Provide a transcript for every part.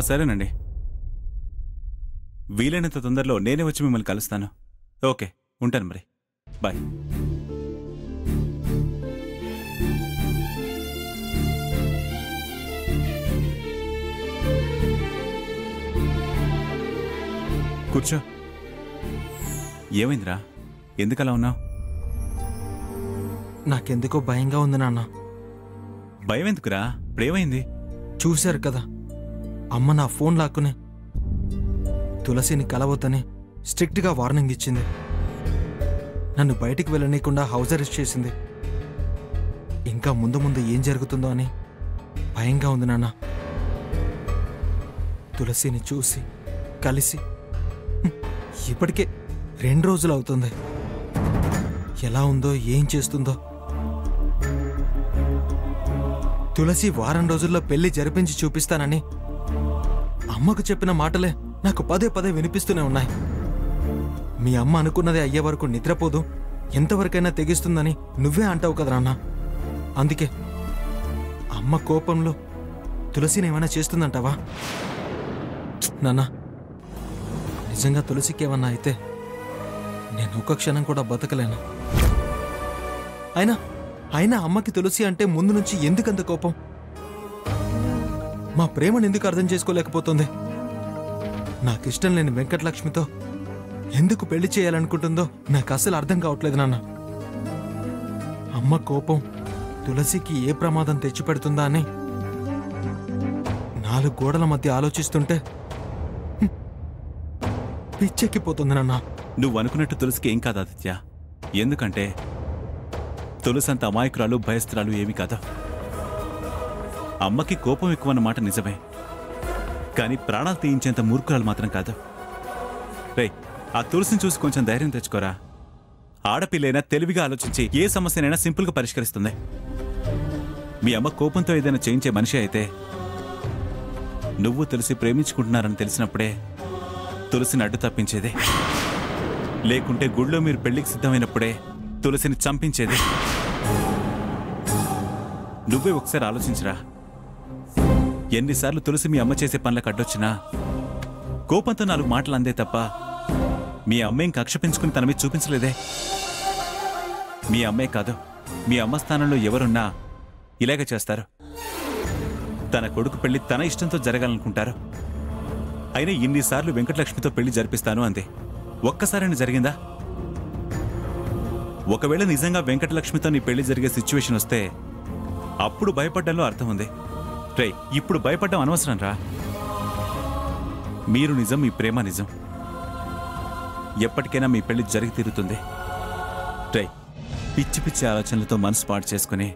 సరేనండి, వీలైనంత తొందరలో నేనే వచ్చి మిమ్మల్ని కలుస్తాను. ఓకే, ఉంటాను మరి. బాయ్. కూర్చో. ఏమైందిరా, ఎందుకలా ఉన్నావు? నాకెందుకో భయంగా ఉంది నాన్న. భయం ఎందుకురా, ఇప్పుడేమైంది? చూశారు కదా, అమ్మ నా ఫోన్ లాక్కుని తులసిని కలవద్దని స్ట్రిక్ట్గా వార్నింగ్ ఇచ్చింది. నన్ను బయటికి వెళ్ళనీయకుండా హౌస్ అరెస్ట్ చేసింది. ఇంకా ముందు ముందు ఏం జరుగుతుందో అని భయంగా ఉంది నాన్న. తులసిని చూసి కలిసి ఇప్పటికే 2 రోజులు అవుతుంది. ఎలా ఉందో ఏం చేస్తుందో. తులసి వారం రోజుల్లో పెళ్లి జరిపించి చూపిస్తానని అమ్మకు చెప్పిన మాటలే నాకు పదే పదే వినిపిస్తూనే ఉన్నాయి. మీ అమ్మ అనుకున్నదే అయ్యే వరకు నిద్రపోదు, ఎంతవరకైనా తెగిస్తుందని నువ్వే అంటావు కదా నాన్న. అందుకే అమ్మ కోపంలో తులసిని ఏమైనా చేస్తుందంటావా? నాన్న, నిజంగా తులసికి ఏమన్నా అయితే నేను ఒక క్షణం కూడా బతకలేను. అయినా అమ్మకి తులసి అంటే ముందు నుంచి ఎందుకంత కోపం? మా ప్రేమను ఎందుకు అర్థం చేసుకోలేకపోతుంది? నాకిష్టం లేని వెంకటలక్ష్మితో ఎందుకు పెళ్లి చేయాలనుకుంటుందో నాకు అసలు అర్థం కావట్లేదు నాన్న. అమ్మ కోపం తులసికి ఏ ప్రమాదం తెచ్చిపెడుతుందా అని 4 గోడల మధ్య ఆలోచిస్తుంటే పిచ్చెక్కిపోతుంది నాన్న. నువ్వు అనుకున్నట్టు తులసికి ఏం కాదు ఆదిత్య. ఎందుకంటే తులసంత అమాయకురాలు, భయస్త్రాలు ఏమీ కాదు. అమ్మకి కోపం ఎక్కువన్న మాట నిజమే, కానీ ప్రాణాలు తీయించేంత మూర్ఖురాలు మాత్రం కాదు. రే, ఆ తులసిని చూసి కొంచెం ధైర్యం తెచ్చుకోరా. ఆడపిల్లైనా తెలివిగా ఆలోచించి ఏ సమస్యనైనా సింపుల్గా పరిష్కరిస్తుంది. మీ అమ్మ కోపంతో ఏదైనా చేయించే మనిషి అయితే నువ్వు తులసి ప్రేమించుకుంటున్నారని తెలిసినప్పుడే తులసిని అడ్డు తప్పించేది. లేకుంటే గుళ్ళో మీరు పెళ్లికి సిద్ధమైనప్పుడే తులసిని చంపించేది. నువ్వే ఒకసారి ఆలోచించరా. ఎన్నిసార్లు తులసి మీ అమ్మ చేసే పనులకు అడ్డొచ్చినా కోపంతో 4 మాటలు అందే తప్ప మీ అమ్మేం కక్ష పెంచుకుని తన మీద చూపించలేదే. మీ అమ్మే కాదు, మీ అమ్మ స్థానంలో ఎవరున్నా ఇలాగే చేస్తారు. తన కొడుకు పెళ్లి తన ఇష్టంతో జరగాలనుకుంటారు. అయినా ఇన్నిసార్లు వెంకటలక్ష్మితో పెళ్లి జరిపిస్తాను అంది. ఒక్కసారైనా జరిగిందా? ఒకవేళ నిజంగా వెంకటలక్ష్మితో నీ పెళ్లి జరిగే సిచ్యువేషన్ వస్తే అప్పుడు భయపడ్డంలో అర్థం ఉంది. రే, ఇప్పుడు భయపడ్డం అనవసరం రా. మీరు నిజం, మీ ప్రేమ నిజం. ఎప్పటికైనా మీ పెళ్లి జరిగి తీరుతుంది. రే, పిచ్చి పిచ్చి ఆలోచనలతో మనసు పాడు చేసుకుని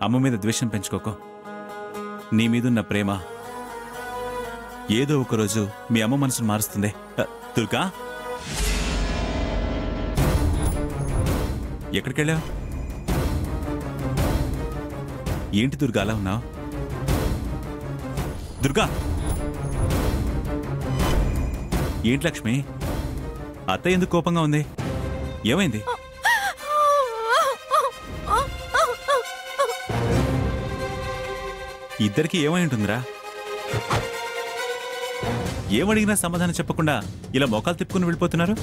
అమ్మ మీద ద్వేషం పెంచుకోకు. నీ మీదున్న ప్రేమ ఏదో ఒకరోజు మీ అమ్మ మనసును మారుస్తుంది. దుర్గా, ఎక్కడికెళ్ళావు? ఏంటి దుర్గా అలా ఉన్నావు? దుర్గా, ఏంటి లక్ష్మి, అత్త ఎందుకు కోపంగా ఉంది? ఏమైంది? ఇద్దరికి ఏమై ఉంటుందిరా? ఏమడిగినా సమాధానం చెప్పకుండా ఇలా మోకాలు తిప్పుకుని వెళ్ళిపోతున్నారు.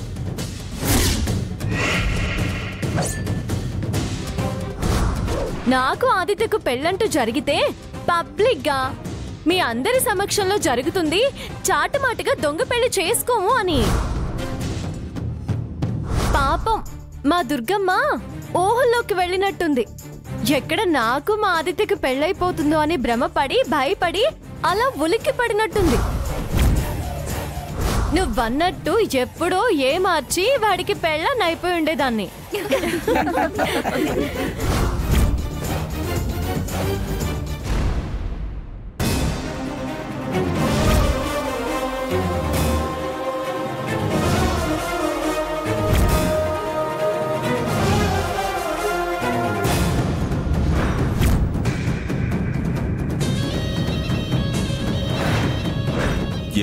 నాకు ఆదిత్యకు పెళ్ళంటూ జరిగితే పబ్లిక్ గా మీ అందరి సమక్షంలో జరుగుతుంది, చాటుమాటుగా దొంగ పెళ్లి చేసుకోము అని. పాపం మా దుర్గమ్మ ఊహల్లోకి వెళ్ళినట్టుంది. ఎక్కడ నాకు మా ఆదిత్యకు పెళ్ళైపోతుందో అని భ్రమపడి భయపడి అలా ఉలిక్కి పడినట్టుంది. నువ్వన్నట్టు ఎప్పుడో ఏ మార్చి వాడికి పెళ్ళనైపోయి ఉండేదాన్ని.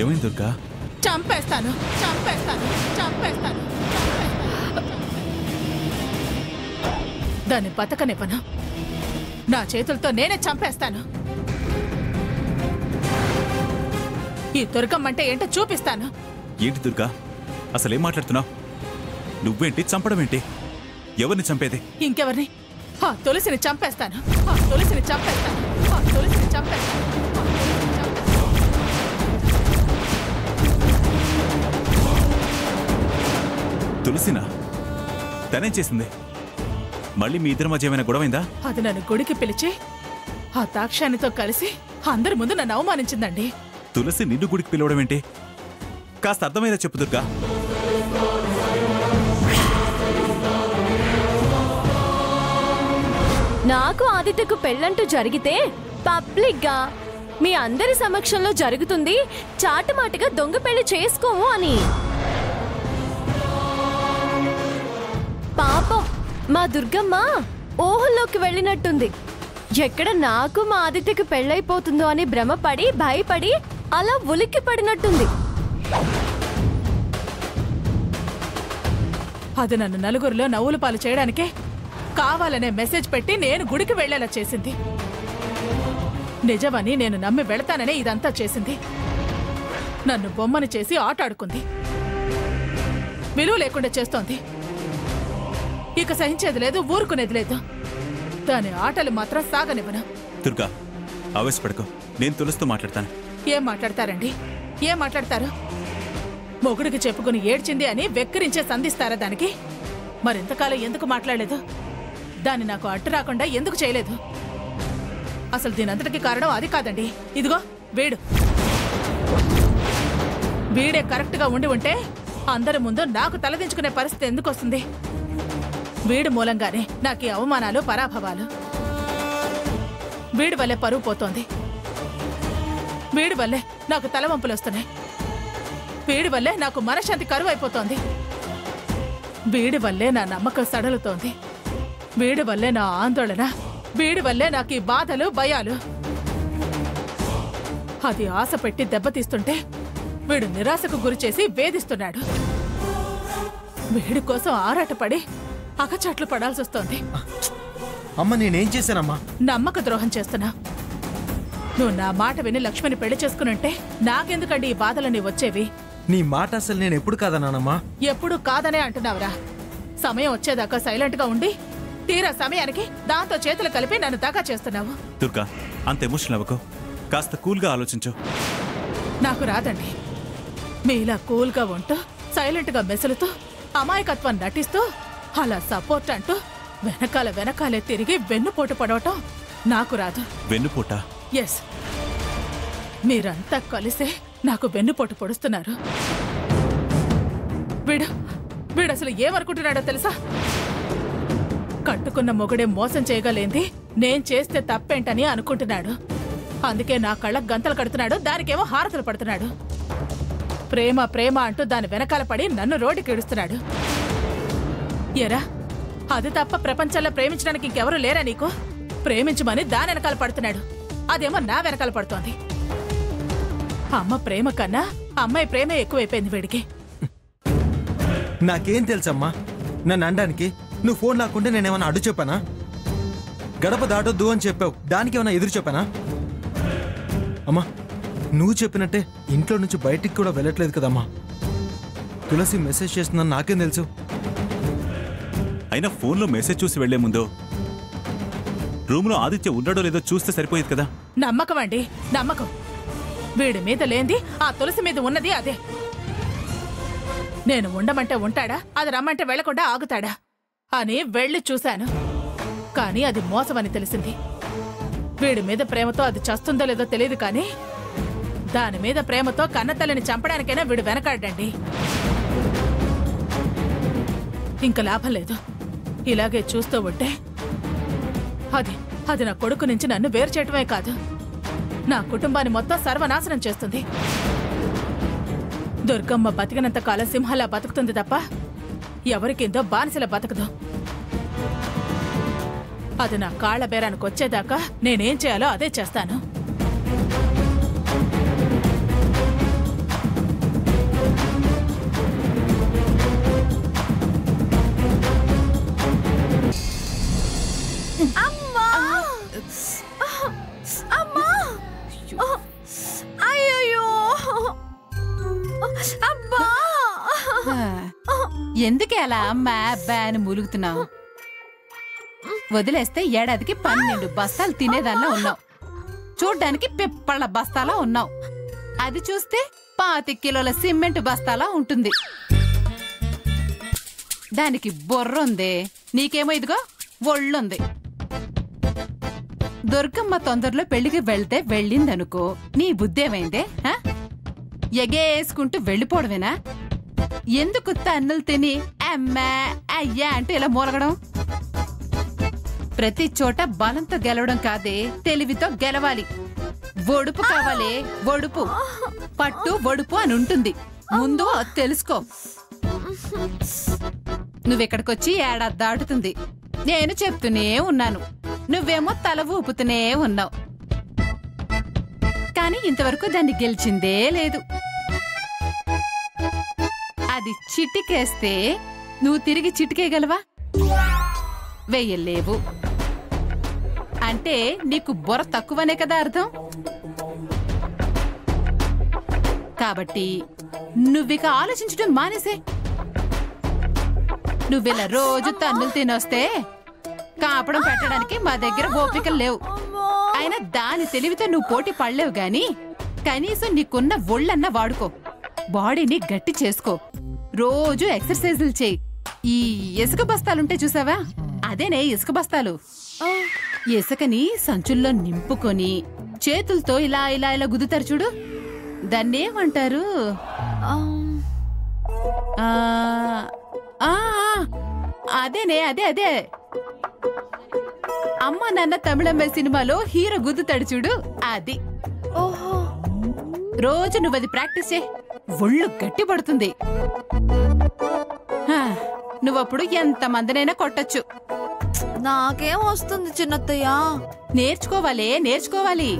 ఏమైంది దుర్గా? చంపేస్తాను చంపేస్తాను చంపేస్తాను దాన్ని బతకనివ్వను. నా చేతులతో నేనే చంపేస్తాను. ఈ దుర్గమ్మంటే ఏంటో చూపిస్తాను. ఏంటి దుర్గా, అసలేం మాట్లాడుతున్నావు? నువ్వేంటి, చంపడం ఏంటి? ఎవరిని చంపేది? ఇంకెవరిని? ఆ తులసిని చంపేస్తాను. ఆ తులసిని చంపేస్తాను. ఆ తులసిని చంపేస్తాను. తులసినా? తనేం చేసింది? మళ్ళీ మీ ఇద్దరి మధ్య ఏమైనా గొడవైందా? అది నన్ను గుడికి పిలిచి ఆ తాక్షానితో కలిసి అందరి ముందు నన్ను అవమానించిందండి. తులసి నిన్ను గుడికి పిలవడం ఏంటి? కాస్త అర్థమైనా చెప్పు దుర్గా. నాకు ఆదిత్యకు పెళ్ళంటూ జరిగితే పబ్లిక్ గా మీ అందరి సమక్షంలో జరుగుతుంది, చాటుమాటుగా దొంగ పెళ్లి చేసుకోము అని. పాపం మా దుర్గమ్మ ఊహల్లోకి వెళ్ళినట్టుంది. ఎక్కడ నాకు మా ఆదిత్యకు పెళ్ళైపోతుందో అని భ్రమపడి భయపడి అలా ఉలిక్కి పడినట్టుంది. అది నన్ను నలుగురిలో నవ్వులు పాలు చేయడానికే కావాలనే మెసేజ్ పెట్టి నేను గుడికి వెళ్లేలా చేసింది. నిజమని నేను నమ్మి వెళతాననే ఇదంతా చేసింది. నన్ను బొమ్మను చేసి ఆట ఆడుకుంది. విలువ లేకుండా చేస్తోంది. ఇక సహించేది లేదు, ఊరుకునేది లేదు. దాని ఆటలు మాత్రం సాగనివ్వను. దుర్గా, ఆవేశపడకు. నేను తులసితో మాట్లాడతాను. ఏం మాట్లాడతారండి? ఏం మాట్లాడతారు? మొగుడికి చెప్పుకుని ఏడ్చింది అని వెక్కిరించే సంధిస్తారా దానికి? మరింతకాలం ఎందుకు మాట్లాడలేదు? దాన్ని నాకు అడ్డు రాకుండా ఎందుకు చేయలేదు? అసలు దీనంతటికి కారణం అది కాదండి. ఇదిగో వీడే కరెక్ట్గా ఉండి ఉంటే అందరి ముందు నాకు తలదించుకునే పరిస్థితి ఎందుకు వస్తుంది? వీడి మూలంగానే నాకు ఈ అవమానాలు, పరాభవాలు. వీడి వల్లే పరువు పోతోంది. వీడి వల్లే నాకు తలవంపులు వస్తున్నాయి. వీడి వల్లే నాకు మనశ్శాంతి కరువు అయిపోతోంది. వీడి వల్లే నా నమ్మకం సడలుతోంది. వీడి వల్లే నా ఆందోళన. వీడి వల్లే నాకు ఈ బాధలు, భయాలు. అది ఆశ పెట్టి దెబ్బతీస్తుంటే వీడు నిరాశకు గురిచేసి వేధిస్తున్నాడు. వీడి కోసం ఆరాటపడి అకచాట్లు పడాల్సి వస్తోంది. అమ్మ, నేనేం చేశానమ్మా? నమ్మక ద్రోహం చేస్తున్నా. నువ్వు నా మాట విని లక్ష్మిని పెళ్లి చేసుకునుంటే నాకెందుకండి ఈ బాధలన్నీ వచ్చేవి? నీ మాట అసలు నేను ఎప్పుడు కాదన్నానమ్మా? ఎప్పుడు కాదనే అంటున్నావురా? సమయం వచ్చేదాకా సైలెంట్ గా ఉండి తీరా సమయానికి దాంతో చేతులు కలిపి నన్ను దాకా చేస్తున్నావు. దుర్గా, అంత ఎమోషనల్ అవ్వకు. కాస్త కూల్గా ఆలోచించు. నాకు రాదండి. మీలా కూల్గా ఉంటూ సైలెంట్ గా మెసులుతూ అమాయకత్వం నటిస్తూ అలా సపోర్ట్ అంటూ వెనకాలే తిరిగి వెన్నుపోటు పడవటం నాకు రాదు. వెన్నుపోట? ఎస్, మీరంతా కలిసే నాకు వెన్నుపోటు పొడుస్తున్నారు. వీడు అసలు ఏమనుకుంటున్నాడో తెలుసా? కట్టుకున్న మొగుడే మోసం చేయగలేంది నేను చేస్తే తప్పేంటని అనుకుంటున్నాడు. అందుకే నా కళ్ళకు గంతలు కడుతున్నాడు, దానికేమో హారతలు పడుతున్నాడు. ప్రేమ ప్రేమ అంటూ దాని వెనకాల పడి నన్ను రోడ్డుకి ఏడుస్తున్నాడు. ఎరా, అది తప్ప ప్రపంచంలో ప్రేమించడానికి ఇంకెవరూ లేరా నీకు? ప్రేమించమని దాని వెనకాల పడుతున్నాడు, అదేమో నా వెనకాల పడుతోంది. అమ్మ ప్రేమ కన్నా అమ్మాయి ప్రేమే ఎక్కువైపోయింది వీడికి. నాకేం తెలుసమ్మా నన్ను అనడానికి? నువ్వు ఫోన్ లాక్కుంటే నేనేమన్నా అడ్డు చెప్పానా? గడప దాటొద్దు అని చెప్పావు, దానికి ఏమైనా ఎదురు చెప్పానా? అమ్మా, నువ్వు చెప్పినట్టే ఇంట్లో నుంచి బయటికి కూడా వెళ్ళట్లేదు కదమ్మా. తులసి మెసేజ్ చేస్తుందని నాకేం తెలుసు? అయినా ఫోన్లో మెసేజ్ చూసి వెళ్లే ముందు రూమ్లో ఆదిత్య ఉన్నాడో లేదో చూస్తే సరిపోయేది కదా. నమ్మకం అండి, నమ్మకం. వీడి మీద లేంది ఆ తులసి మీద ఉన్నది అదే. నేను ఉండమంటే ఉంటాడా, అది రమ్మంటే వెళ్లకుండా ఆగుతాడా అని వెళ్లి చూశాను. కానీ అది మోసమని తెలిసింది. వీడి మీద ప్రేమతో అది చస్తుందో లేదో తెలియదు, కానీ దాని మీద ప్రేమతో కన్నతల్లిని చంపడానికైనా వీడు వెనకాడండి. ఇంక లాభం లేదు. ఇలాగే చూస్తూ ఉంటే అది నా కొడుకు నుంచి నన్ను వేరు చేయటమే కాదు, నా కుటుంబాన్ని మొత్తం సర్వనాశనం చేస్తుంది. దుర్గమ్మ బతికినంత కాలం సింహలా బతుకుతుంది తప్ప ఎవరికిందో బానిసలా బతకదు. అది నా కాళ్ల బేరానికి వచ్చేదాకా నేనేం చేయాలో అదే చేస్తాను. అబ్బా ఎందుకే అలా అమ్మా అబ్బా అని మూలుగుతున్నావు? వదిలేస్తే ఏడాదికి 12 బస్తాలు తినేదానిలో ఉన్నావు. చూడ్డానికి పిప్పళ్ళ బస్తాలా ఉన్నావు. అది చూస్తే 25 కిలోల సిమెంట్ బస్తాలా ఉంటుంది. దానికి బొర్రుంది, నీకేమో ఇదిగో ఒళ్ళుంది. దుర్గమ్మ తొందరలో పెళ్లికి వెళ్తే వెళ్ళిందనుకో, నీ బుద్ధేమైందే? ఎగేసుకుంటూ వెళ్ళిపోవడమేనా? ఎందుకు తన్నులు తిని అమ్మా అయ్యా అంటూ ఇలా మూలగడం? ప్రతి చోట బలంతో గెలవడం కాదే, తెలివితో గెలవాలి. ఒడుపు కావాలే, ఒడుపు. పట్టు ఒడుపు అని ఉంటుంది, ముందు అది తెలుసుకో. నువ్వెక్కడికొచ్చి ఏడాది దాటుతుంది, నేను చెప్తూనే ఉన్నాను. నువ్వేమో తల ఊపుతూనే ఉన్నావు, కానీ ఇంతవరకు దాన్ని గెలిచిందే లేదు. అది చిటికేస్తే నువ్వు తిరిగి చిటికేయగలవా? వెయ్యలేవు. అంటే నీకు బుర్ర తక్కువనే కదా అర్థం. కాబట్టి నువ్విక ఆలోచించడం మానేసే. నువ్విలా రోజు తన్నులు తినొస్తే కాపడం పెట్టడానికి మా దగ్గర ఓపికలు లేవు. అయినా దాని తెలివితో నువ్వు పోటీ పడలేవు గాని కనీసం నీకున్న ఒళ్ళన్నా వాడుకో. బాడీని గట్టి చేసుకో. రోజు ఎక్సర్సైజులు చేయి. ఈ ఇసుక బస్తాలుంటే చూసావా, అదేనే ఇసుక బస్తాలు. ఇసుకని సంచుల్లో నింపుకొని చేతులతో ఇలా ఇలా ఇలా గుద్దుతారు చూడు, దాన్నేమంటారు? అదేనే, అదే అదే. అమ్మ నాన్న తమిళమ్మ సినిమాలో హీరో గుద్దుతాడు చూడు, అది. ఓహో, రోజు నువ్వది ప్రాక్టీస్ చేయి, ఒళ్ళు గట్టి పడుతుంది. నువ్వప్పుడు ఎంత మందినైనా కొట్టచ్చు. నాకేం వస్తుంది చిన్నత్తయ్య? నేర్చుకోవాలే, నేర్చుకోవాలి.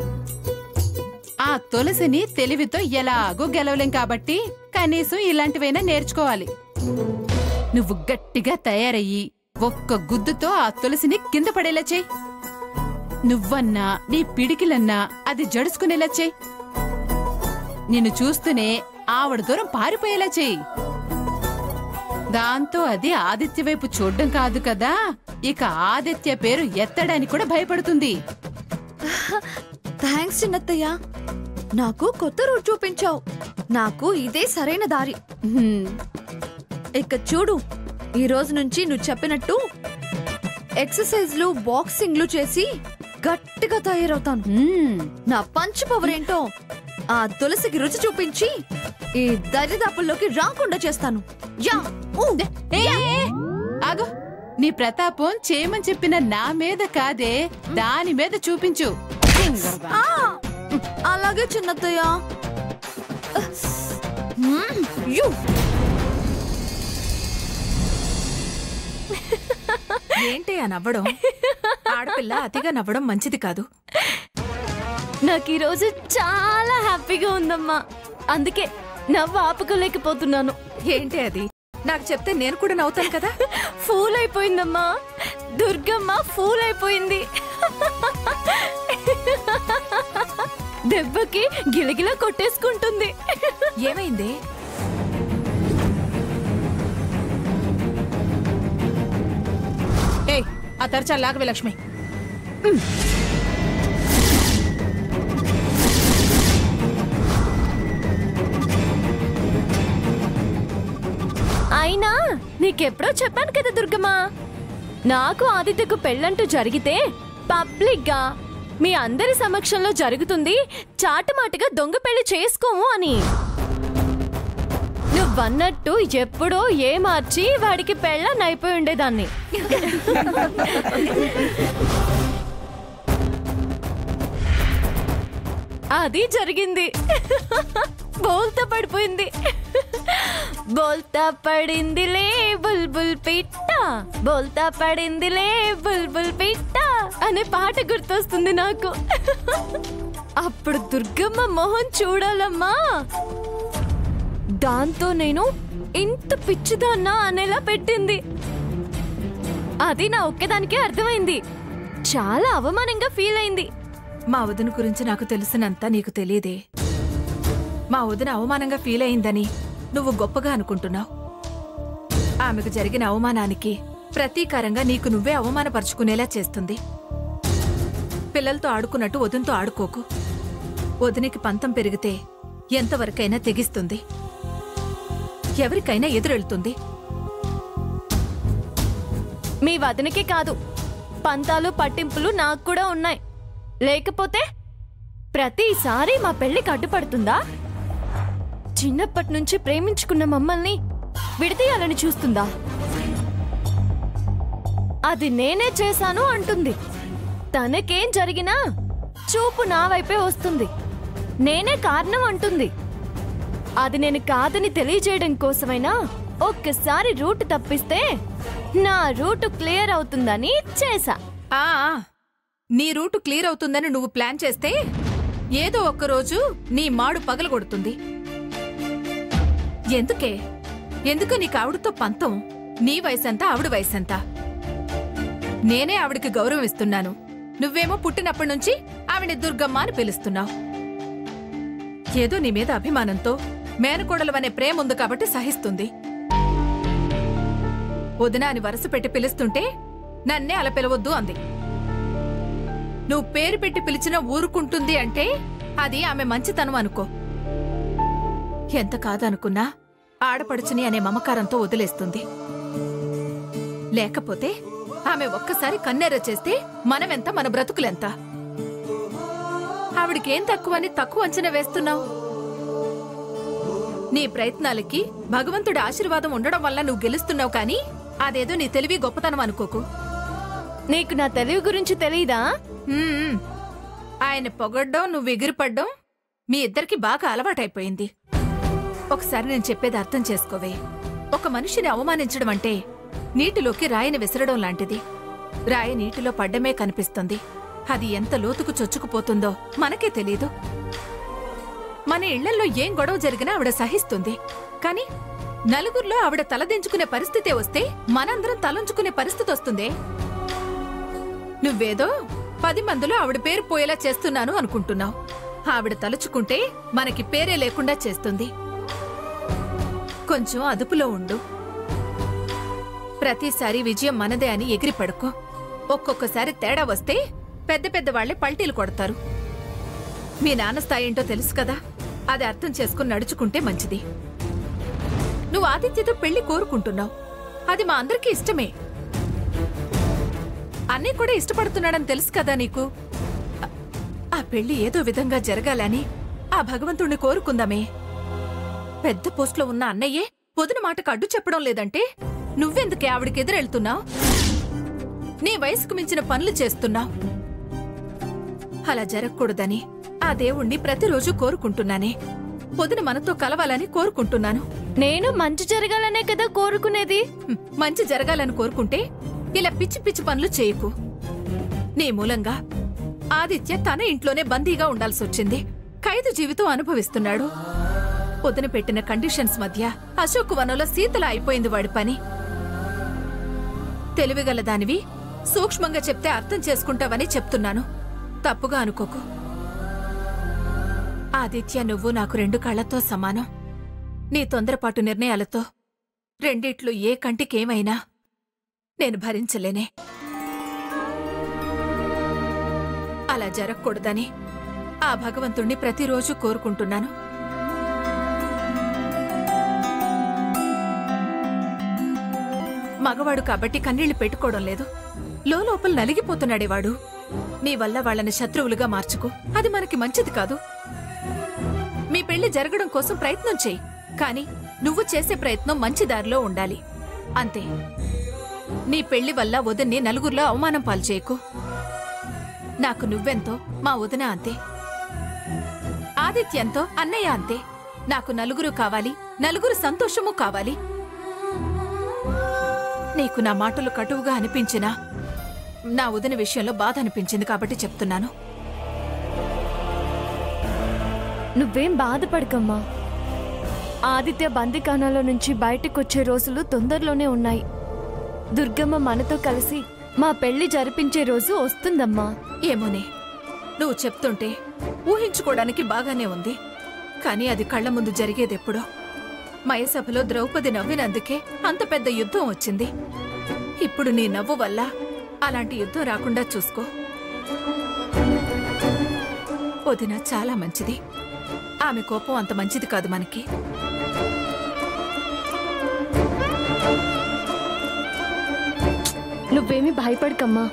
ఆ తులసిని తెలివితో ఎలాగో గెలవలేం కాబట్టి కనీసం ఇలాంటివైనా నేర్చుకోవాలి. నువ్వు గట్టిగా తయారయ్యి ఒక్క గుద్దుతో ఆ తులసిని కింద పడేలా చెయ్యి. నువ్వన్నా నీ పిడికిలన్నా అది జడుచుకునేలా చెయ్యి. నిన్ను చూస్తూనే ఆవిడ దూరం పారిపోయేలా చెయ్యి. దాంతో అది ఆదిత్య వైపు చూడ్డం కాదు కదా, ఇక ఆదిత్య పేరు ఎత్తడానికి కూడా భయపడుతుంది. థ్యాంక్స్ చిన్నత్తయ్య, నాకు కొత్త రూట్ చూపించావు. నాకు ఇదే సరైన దారి. ఇక చూడు, ఈ రోజు నుంచి నువ్వు చెప్పినట్టు ఎక్సర్సైజ్లు బాక్సింగ్లు చేసి గట్టిగా తయారవుతాను. నా పంచ్ పవర్ ఏంటో ఆ తులసికి రుచి చూపించి ఈ దరిదాపుల్లోకి రాకుండా చేస్తాను. ఆగు, నీ ప్రతాపం చేయమని చెప్పిన నా మీద కాదే, దాని మీద చూపించు. అలాగే చిన్నత్తయ్య. ఏంటి ఆ నవ్వడం? ఆడపిల్ల అతిగా నవ్వడం మంచిది కాదు. నాకు ఈరోజు చాలా హ్యాపీగా ఉందమ్మా, అందుకే నవ్వు ఆపుకోలేకపోతున్నాను. ఏంటి అది? నాకు చెప్తే నేను కూడా నవ్వుతాను కదా. ఫూల్ అయిపోయిందమ్మా, దుర్గమ్మ ఫూల్ అయిపోయింది. దెబ్బకి గిలగిలా కొట్టేసుకుంటుంది. ఏమైంది? ఏయ్, ఆ తరచా లాగవే లక్ష్మి. అయినా నీకెప్పుడో చెప్పాను కదా దుర్గమ్మ, నాకు ఆదిత్యకు పెళ్ళంటూ జరిగితే పబ్లిక్ గా మీ అందరి సమక్షంలో జరుగుతుంది, చాటుమాటుగా దొంగ పెళ్లి చేసుకోము అని. నువ్వన్నట్టు ఎప్పుడో ఏ మార్చి వాడికి పెళ్ళనైపోయి ఉండేదాన్ని. అది జరిగింది. బోల్తా పడిపోయింది. బోల్తా పడిందిలే బుల్బుల్ పిట్ట, బోల్తా పడిందిలే బుల్బుల్ పిట్ట అనే పాట గుర్తొస్తుంది నాకు. అప్పుడు దుర్గమ్మ మొహం చూడాలమ్మా, దాంతో నేను ఇంత పిచ్చిదాన్నా అనేలా పెట్టింది. అది నా ఒక్కదానికే అర్థమైంది. చాలా అవమానంగా ఫీల్ అయింది. మా వదిన గురించి నాకు తెలిసినంత నీకు తెలియదే. మా వదిన అవమానంగా ఫీల్ అయిందని నువ్వు గొప్పగా అనుకుంటున్నావు. ఆమెకు జరిగిన అవమానానికి ప్రతీకారంగా నీకు నువ్వే అవమానపరుచుకునేలా చేస్తుంది. పిల్లలతో ఆడుకున్నట్టు వదినతో ఆడుకోకు. వదినికి పంతం పెరిగితే ఎంతవరకైనా తెగిస్తుంది, ఎవరికైనా ఎదురెళ్తుంది. మీ వదినకే కాదు, పంతాలు పట్టింపులు నాకు కూడా ఉన్నాయి. లేకపోతే ప్రతిసారి మా పెళ్లికి అడ్డుపడుతుందా? చిన్నప్పటి నుంచి ప్రేమించుకున్న మమ్మల్ని విడదీయాలని చూస్తుందా? అది నేనే చేశాను అంటుంది. తనకేం జరిగినా చూపు నా వైపే వస్తుంది. నేనే కారణం అంటుంది. అది నేను కాదని తెలియజేయడం కోసమైనా ఒక్కసారి రూట్ తప్పిస్తే నా రూట్ క్లియర్ అవుతుందని చేశా. నీ రూట్ క్లియర్ అవుతుందని నువ్వు ప్లాన్ చేస్తే ఏదో ఒక్కరోజు నీ మాడు పగలగొడుతుంది. ఎందుకు నీకు ఆవిడతో పంతం? నీ వయసంతా ఆవిడ వయసంతా. నేనే ఆవిడికి గౌరవం ఇస్తున్నాను. నువ్వేమో పుట్టినప్పటి నుంచి ఆవిడ దుర్గమ్మ అని పిలుస్తున్నావు. ఏదో నీ మీద అభిమానంతో మేనకోడలవనే ప్రేమ ఉంది కాబట్టి సహిస్తుంది. వదిన అని వరుస పెట్టి పిలుస్తుంటే నన్నే అలా పిలవద్దు అంది. నువ్వు పేరు పెట్టి పిలిచినా ఊరుకుంటుంది అంటే అది ఆమె మంచితనం అనుకో. ఎంత కాదనుకున్నా ఆడపడుచుని అనే మమకారంతో వదిలేస్తుంది. లేకపోతే ఆమె ఒక్కసారి కన్నెర్ర చేస్తే మనమెంత, మన బ్రతుకులెంత? ఆవిడికేం తక్కువని తక్కువ అంచనా వేస్తున్నావు? నీ ప్రయత్నాలకి భగవంతుడి ఆశీర్వాదం ఉండడం వల్ల నువ్వు గెలుస్తున్నావు, కానీ అదేదో నీ తెలివి గొప్పతనం అనుకోకు. నీకు నా తెలివి గురించి తెలీదా? ఆయన పొగడ్డం, నువ్వు ఎగిరిపడ్డం మీ ఇద్దరికి బాగా అలవాటైపోయింది. ఒకసారి నేను చెప్పేది అర్థం చేసుకోవే. ఒక మనిషిని అవమానించడం అంటే నీటిలోకి రాయిని విసరడం లాంటిది. రాయి నీటిలో పడ్డమే కనిపిస్తుంది. అది ఎంత లోతుకు చొచ్చుకుపోతుందో మనకే తెలీదు. మన ఇళ్లల్లో ఏం గొడవ జరిగినా ఆవిడ సహిస్తుంది. కాని నలుగురిలో ఆవిడ తలదించుకునే పరిస్థితే వస్తే మనందరం తలంచుకునే పరిస్థితి వస్తుందే. నువ్వేదో 10 మందిలో ఆవిడ పేరు పోయేలా చేస్తున్నాను అనుకుంటున్నావు. ఆవిడ తలుచుకుంటే మనకి పేరే లేకుండా చేస్తుంది. కొంచెం అదుపులో ఉండు. ప్రతిసారి విజయం మనదే అని ఎగిరిపడుకో. ఒక్కొక్కసారి తేడా వస్తే పెద్ద పెద్ద వాళ్లే పల్టీలు కొడతారు. మీ నాన్న స్థాయి ఏంటో తెలుసు కదా, అది అర్థం చేసుకుని నడుచుకుంటే మంచిది. నువ్వు ఆదిత్యతో పెళ్లి కోరుకుంటున్నావు, అది మా అందరికీ ఇష్టమే. అన్నయ్య కూడా ఇష్టపడుతున్నాడని తెలుసు కదా నీకు. ఆ పెళ్లి ఏదో విధంగా జరగాలని ఆ భగవంతుణ్ణి కోరుకుందామే. పెద్ద పోస్ట్లో ఉన్న అన్నయ్యే పొదున మాటకు అడ్డు చెప్పడం లేదంటే నువ్వెందుకే ఆవిడికి ఎదురెళ్తున్నావు? నీ వయసుకు మించిన పనులు చేస్తున్నావు. అలా జరగకూడదని ఆ దేవుణ్ణి ప్రతిరోజు కోరుకుంటున్నానే. పొదున మనతో కలవాలని కోరుకుంటున్నాను. నేను మంచి జరగాలనే కదా కోరుకునేది. మంచి జరగాలని కోరుకుంటే ఇలా పిచ్చి పిచ్చి పనులు చేయకు. నీ మూలంగా ఆదిత్య తన ఇంట్లోనే బందీగా ఉండాల్సొచ్చింది. ఖైదు జీవితం అనుభవిస్తున్నాడు. పొద్దున పెట్టిన కండిషన్స్ మధ్య అశోక్ వనంలో సీతలా అయిపోయింది వాడి పని. తెలివిగల దానివి, సూక్ష్మంగా చెప్తే అర్థం చేసుకుంటావని చెప్తున్నాను. తప్పుగా అనుకోకు. ఆదిత్య, నువ్వు నాకు 2 కళ్లతో సమానం. నీ తొందరపాటు నిర్ణయాలతో రెండిట్లు ఏ కంటికేమైనా నేను భరించలేనే. అలా జరగకూడదని ఆ భగవంతుణ్ణి ప్రతిరోజు కోరుకుంటున్నాను. మగవాడు కాబట్టి కన్నీళ్లు పెట్టుకోవడం లేదు. లోపల నలిగిపోతున్నాడేవాడు. నీ వల్ల వాళ్ళని శత్రువులుగా మార్చుకో. అది మనకి మంచిది కాదు. మీ పెళ్లి జరగడం కోసం ప్రయత్నం చెయ్యి, కానీ నువ్వు చేసే ప్రయత్నం మంచి దారిలో ఉండాలి. అంతే. నీ పెళ్లి వల్ల వదిన్ని నలుగురిలో అవమానం పాలు చేయకు. నాకు నువ్వెంతో మా వదిన అంతే. ఆదిత్యంతో అన్నయ్య అంతే. నాకు నలుగురు కావాలి, నలుగురు సంతోషము కావాలి. నీకు నా మాటలు కటువుగా అనిపించినా నా వదిన విషయంలో బాధ అనిపించింది కాబట్టి చెప్తున్నాను. నువ్వేం బాధపడకమ్మా. ఆదిత్య బందికానాలో నుంచి బయటకొచ్చే రోజులు తొందరలోనే ఉన్నాయి. దుర్గమ్మ మనతో కలిసి మా పెళ్లి జరిపించే రోజు వస్తుందమ్మా. ఏమోనే, నువ్వు చెప్తుంటే ఊహించుకోవడానికి బాగానే ఉంది. కానీ అది కళ్ల ముందు జరిగేదెప్పుడో. మయసభలో ద్రౌపది నవ్వినందుకే అంత పెద్ద యుద్ధం వచ్చింది. ఇప్పుడు నీ నవ్వు వల్ల అలాంటి యుద్ధం రాకుండా చూసుకో. వదిన చాలా మంచిది. ఆమె కోపం అంత మంచిది కాదు మనకి. నువ్వేమీ భయపడకమ్మా.